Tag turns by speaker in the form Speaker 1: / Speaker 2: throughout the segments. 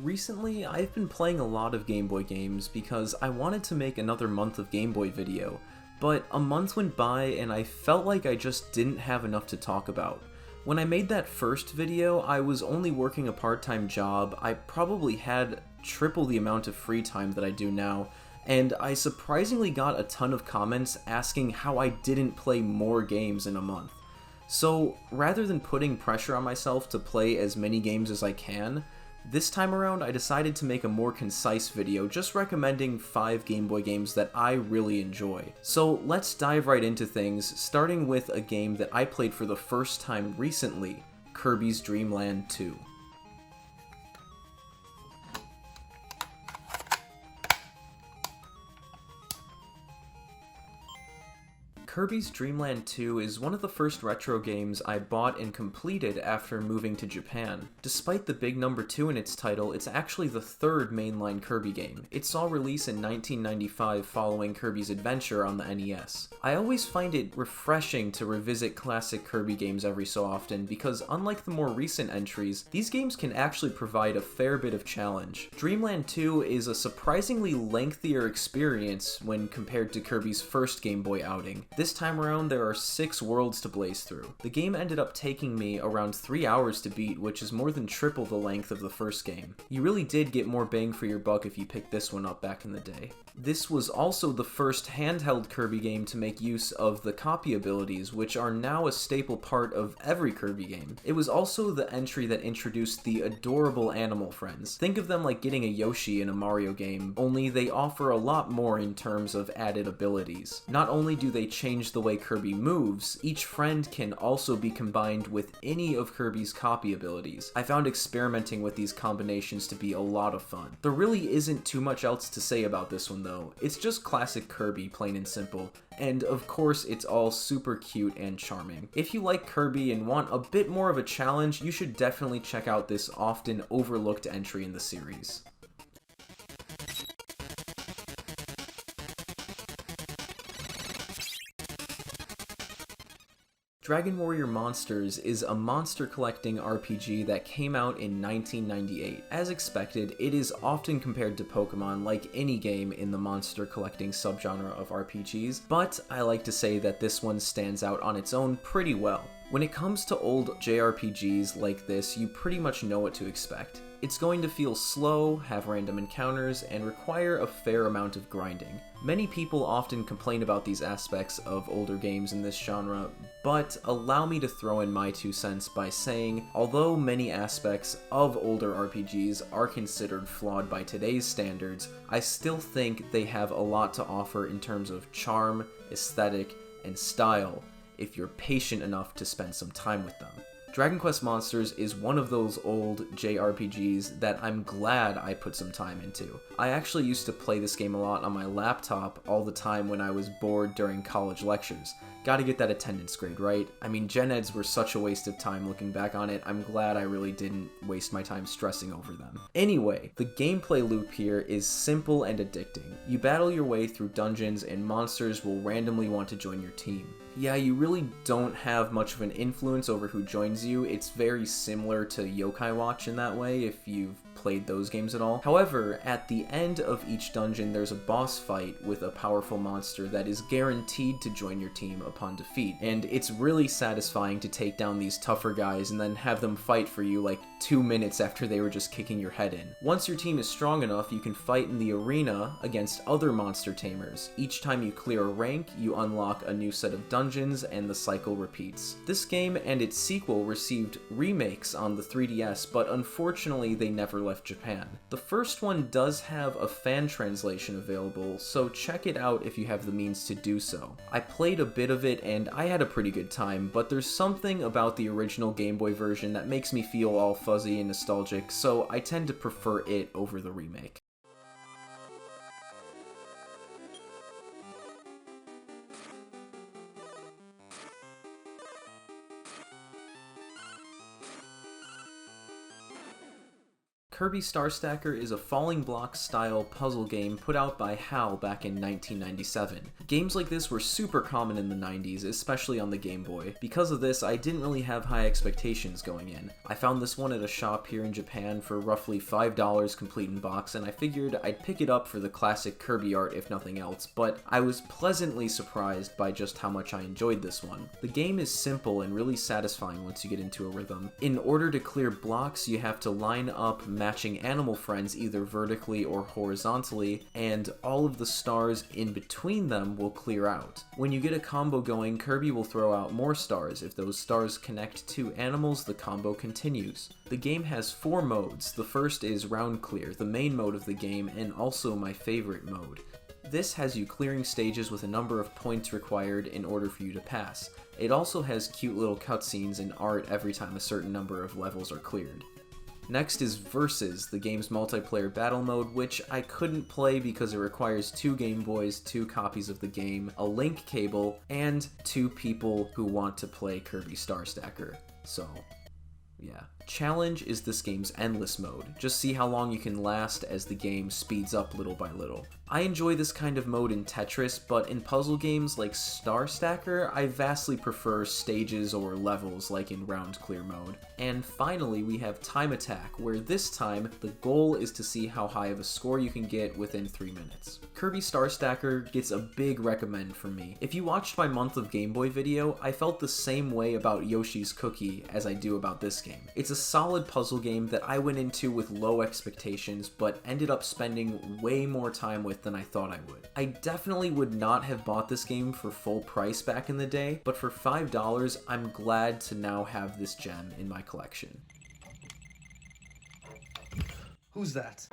Speaker 1: Recently, I've been playing a lot of Game Boy games because I wanted to make another month of Game Boy video, but a month went by and I felt like I just didn't have enough to talk about. When I made that first video, I was only working a part-time job, I probably had triple the amount of free time that I do now, and I surprisingly got a ton of comments asking how I didn't play more games in a month. So, rather than putting pressure on myself to play as many games as I can, this time around I decided to make a more concise video just recommending 5 Game Boy games that I really enjoy. So let's dive right into things, starting with a game that I played for the first time recently, Kirby's Dreamland 2. Kirby's Dreamland 2 is one of the first retro games I bought and completed after moving to Japan. Despite the big number 2 in its title, it's actually the third mainline Kirby game. It saw release in 1995 following Kirby's Adventure on the NES. I always find it refreshing to revisit classic Kirby games every so often because unlike the more recent entries, these games can actually provide a fair bit of challenge. Dreamland 2 is a surprisingly lengthier experience when compared to Kirby's first Game Boy outing. This time around, there are 6 worlds to blaze through. The game ended up taking me around 3 hours to beat, which is more than triple the length of the first game. You really did get more bang for your buck if you picked this one up back in the day. This was also the first handheld Kirby game to make use of the copy abilities, which are now a staple part of every Kirby game. It was also the entry that introduced the adorable animal friends. Think of them like getting a Yoshi in a Mario game, only they offer a lot more in terms of added abilities. Not only do they change the way Kirby moves, each friend can also be combined with any of Kirby's copy abilities. I found experimenting with these combinations to be a lot of fun. There really isn't too much else to say about this one though. It's just classic Kirby, plain and simple, and of course it's all super cute and charming. If you like Kirby and want a bit more of a challenge, you should definitely check out this often overlooked entry in the series. Dragon Warrior Monsters is a monster collecting RPG that came out in 1998. As expected, it is often compared to Pokemon like any game in the monster collecting subgenre of RPGs, but I like to say that this one stands out on its own pretty well. When it comes to old JRPGs like this, you pretty much know what to expect. It's going to feel slow, have random encounters, and require a fair amount of grinding. Many people often complain about these aspects of older games in this genre, but allow me to throw in my 2 cents by saying, although many aspects of older RPGs are considered flawed by today's standards, I still think they have a lot to offer in terms of charm, aesthetic, and style, if you're patient enough to spend some time with them. Dragon Quest Monsters is one of those old JRPGs that I'm glad I put some time into. I actually used to play this game a lot on my laptop all the time when I was bored during college lectures. Gotta get that attendance grade, right? I mean, gen eds were such a waste of time looking back on it. I'm glad I really didn't waste my time stressing over them. Anyway, the gameplay loop here is simple and addicting. You battle your way through dungeons and monsters will randomly want to join your team. Yeah, you really don't have much of an influence over who joins you. It's very similar to Yokai Watch in that way, if you've played those games at all. However, at the end of each dungeon, there's a boss fight with a powerful monster that is guaranteed to join your team upon defeat, and it's really satisfying to take down these tougher guys and then have them fight for you like 2 minutes after they were just kicking your head in. Once your team is strong enough, you can fight in the arena against other monster tamers. Each time you clear a rank, you unlock a new set of dungeons, and the cycle repeats. This game and its sequel received remakes on the 3DS, but unfortunately they never left Japan. The first one does have a fan translation available, so check it out if you have the means to do so. I played a bit of it and I had a pretty good time, but there's something about the original Game Boy version that makes me feel all fuzzy and nostalgic, so I tend to prefer it over the remake. Kirby Star Stacker is a falling block style puzzle game put out by HAL back in 1997. Games like this were super common in the 90s, especially on the Game Boy. Because of this, I didn't really have high expectations going in. I found this one at a shop here in Japan for roughly $5 complete in box, and I figured I'd pick it up for the classic Kirby art if nothing else, but I was pleasantly surprised by just how much I enjoyed this one. The game is simple and really satisfying once you get into a rhythm. In order to clear blocks, you have to line up matching animal friends either vertically or horizontally, and all of the stars in between them will clear out. When you get a combo going, Kirby will throw out more stars. If those stars connect to animals, the combo continues. The game has 4 modes. The first is Round Clear, the main mode of the game and also my favorite mode. This has you clearing stages with a number of points required in order for you to pass. It also has cute little cutscenes and art every time a certain number of levels are cleared. Next is Versus, the game's multiplayer battle mode, which I couldn't play because it requires 2 Game Boys, 2 copies of the game, a link cable, and 2 people who want to play Kirby Star Stacker. So, yeah. Challenge is this game's endless mode. Just see how long you can last as the game speeds up little by little. I enjoy this kind of mode in Tetris, but in puzzle games like Star Stacker, I vastly prefer stages or levels like in Round Clear mode. And finally, we have Time Attack, where this time, the goal is to see how high of a score you can get within 3 minutes. Kirby Star Stacker gets a big recommend from me. If you watched my month of Game Boy video, I felt the same way about Yoshi's Cookie as I do about this game. It's a solid puzzle game that I went into with low expectations, but ended up spending way more time with than I thought I would. I definitely would not have bought this game for full price back in the day, but for $5, I'm glad to now have this gem in my collection.
Speaker 2: Who's that?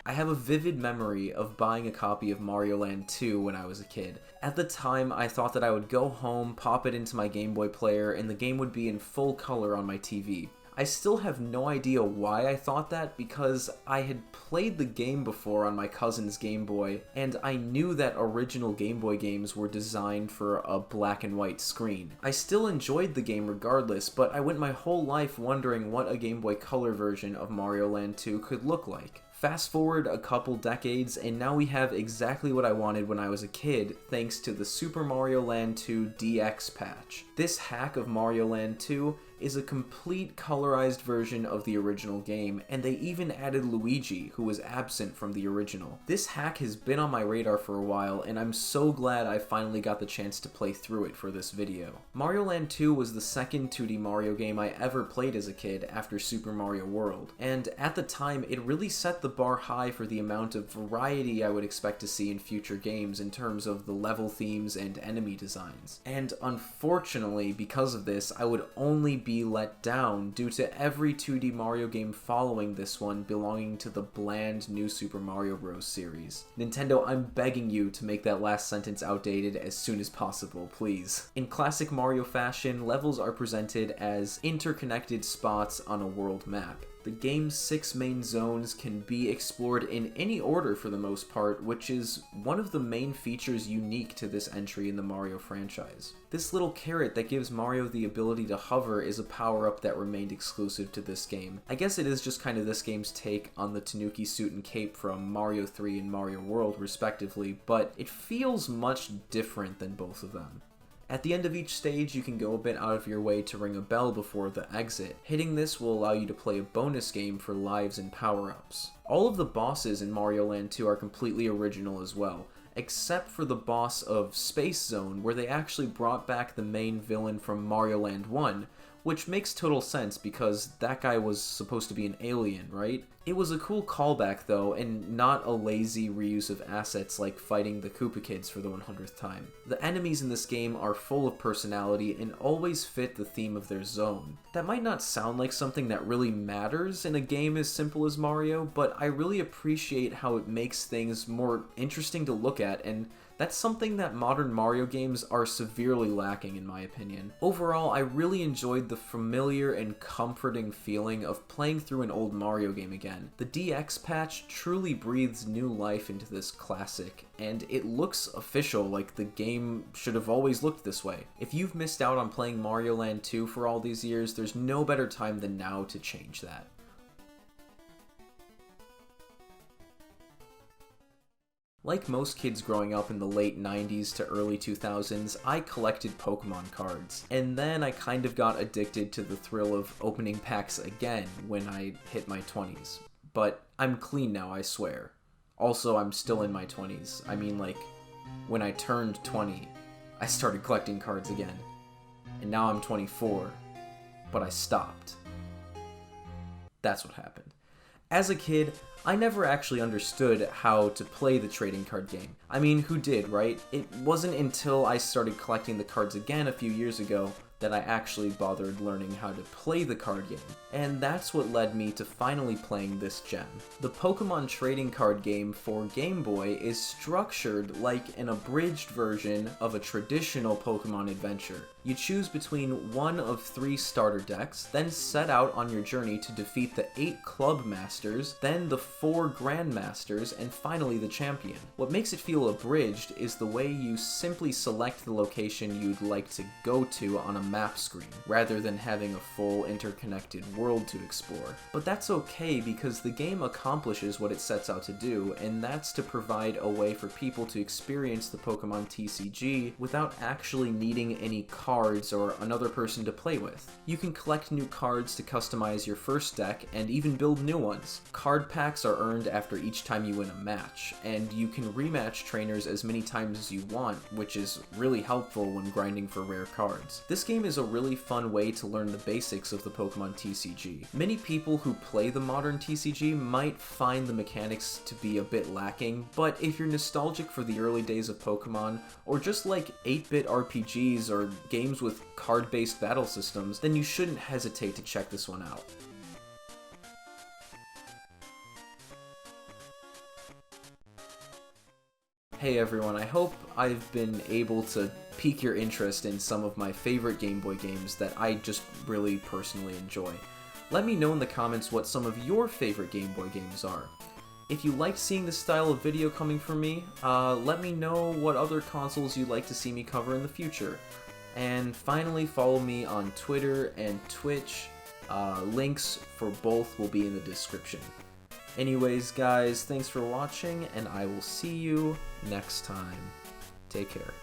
Speaker 1: I have a vivid memory of buying a copy of Mario Land 2 when I was a kid. At the time, I thought that I would go home, pop it into my Game Boy player, and the game would be in full color on my TV. I still have no idea why I thought that, because I had played the game before on my cousin's Game Boy, and I knew that original Game Boy games were designed for a black and white screen. I still enjoyed the game regardless, but I went my whole life wondering what a Game Boy Color version of Mario Land 2 could look like. Fast forward a couple decades, and now we have exactly what I wanted when I was a kid, thanks to the Super Mario Land 2 DX patch. This hack of Mario Land 2 is a complete colorized version of the original game, and they even added Luigi, who was absent from the original. This hack has been on my radar for a while, and I'm so glad I finally got the chance to play through it for this video. Mario Land 2 was the second 2D Mario game I ever played as a kid after Super Mario World, and at the time it really set the bar high for the amount of variety I would expect to see in future games in terms of the level themes and enemy designs. And unfortunately, because of this, I would only be let down due to every 2D Mario game following this one belonging to the bland new Super Mario Bros. Series. Nintendo, I'm begging you to make that last sentence outdated as soon as possible, please. In classic Mario fashion, levels are presented as interconnected spots on a world map. The game's 6 main zones can be explored in any order for the most part, which is one of the main features unique to this entry in the Mario franchise. This little carrot that gives Mario the ability to hover is a power-up that remained exclusive to this game. I guess it is just kind of this game's take on the Tanuki suit and cape from Mario 3 and Mario World respectively, but it feels much different than both of them. At the end of each stage, you can go a bit out of your way to ring a bell before the exit. Hitting this will allow you to play a bonus game for lives and power-ups. All of the bosses in Mario Land 2 are completely original as well, except for the boss of Space Zone, where they actually brought back the main villain from Mario Land 1, which makes total sense because that guy was supposed to be an alien, right? It was a cool callback though, and not a lazy reuse of assets like fighting the Koopa Kids for the 100th time. The enemies in this game are full of personality and always fit the theme of their zone. That might not sound like something that really matters in a game as simple as Mario, but I really appreciate how it makes things more interesting to look at, and that's something that modern Mario games are severely lacking in my opinion. Overall, I really enjoyed the familiar and comforting feeling of playing through an old Mario game again. The DX patch truly breathes new life into this classic, and it looks official, like the game should have always looked this way. If you've missed out on playing Mario Land 2 for all these years, there's no better time than now to change that. Like most kids growing up in the late 90s to early 2000s, I collected Pokemon cards. And then I kind of got addicted to the thrill of opening packs again when I hit my 20s. But I'm clean now, I swear. Also, I'm still in my 20s. I mean, like, when I turned 20, I started collecting cards again. And now I'm 24, but I stopped. That's what happened. As a kid, I never actually understood how to play the trading card game. I mean, who did, right? It wasn't until I started collecting the cards again a few years ago that I actually bothered learning how to play the card game. And that's what led me to finally playing this gem. The Pokemon trading card game for Game Boy is structured like an abridged version of a traditional Pokemon adventure. You choose between one of 3 starter decks, then set out on your journey to defeat the 8 Club Masters, then the 4 Grandmasters, and finally the champion. What makes it feel abridged is the way you simply select the location you'd like to go to on a map screen, rather than having a full interconnected world to explore. But that's okay because the game accomplishes what it sets out to do, and that's to provide a way for people to experience the Pokemon TCG without actually needing any cards or another person to play with. You can collect new cards to customize your first deck and even build new ones. Card packs are earned after each time you win a match, and you can rematch trainers as many times as you want, which is really helpful when grinding for rare cards. This game is a really fun way to learn the basics of the Pokemon TCG. Many people who play the modern TCG might find the mechanics to be a bit lacking, but if you're nostalgic for the early days of Pokemon, or just like 8-bit RPGs or games with card-based battle systems, then you shouldn't hesitate to check this one out. Hey everyone, I hope I've been able to pique your interest in some of my favorite Game Boy games that I just really personally enjoy. Let me know in the comments what some of your favorite Game Boy games are. If you liked seeing this style of video coming from me, let me know what other consoles you'd like to see me cover in the future. And finally, follow me on Twitter and Twitch. Links for both will be in the description. Anyways, guys, thanks for watching, and I will see you next time. Take care.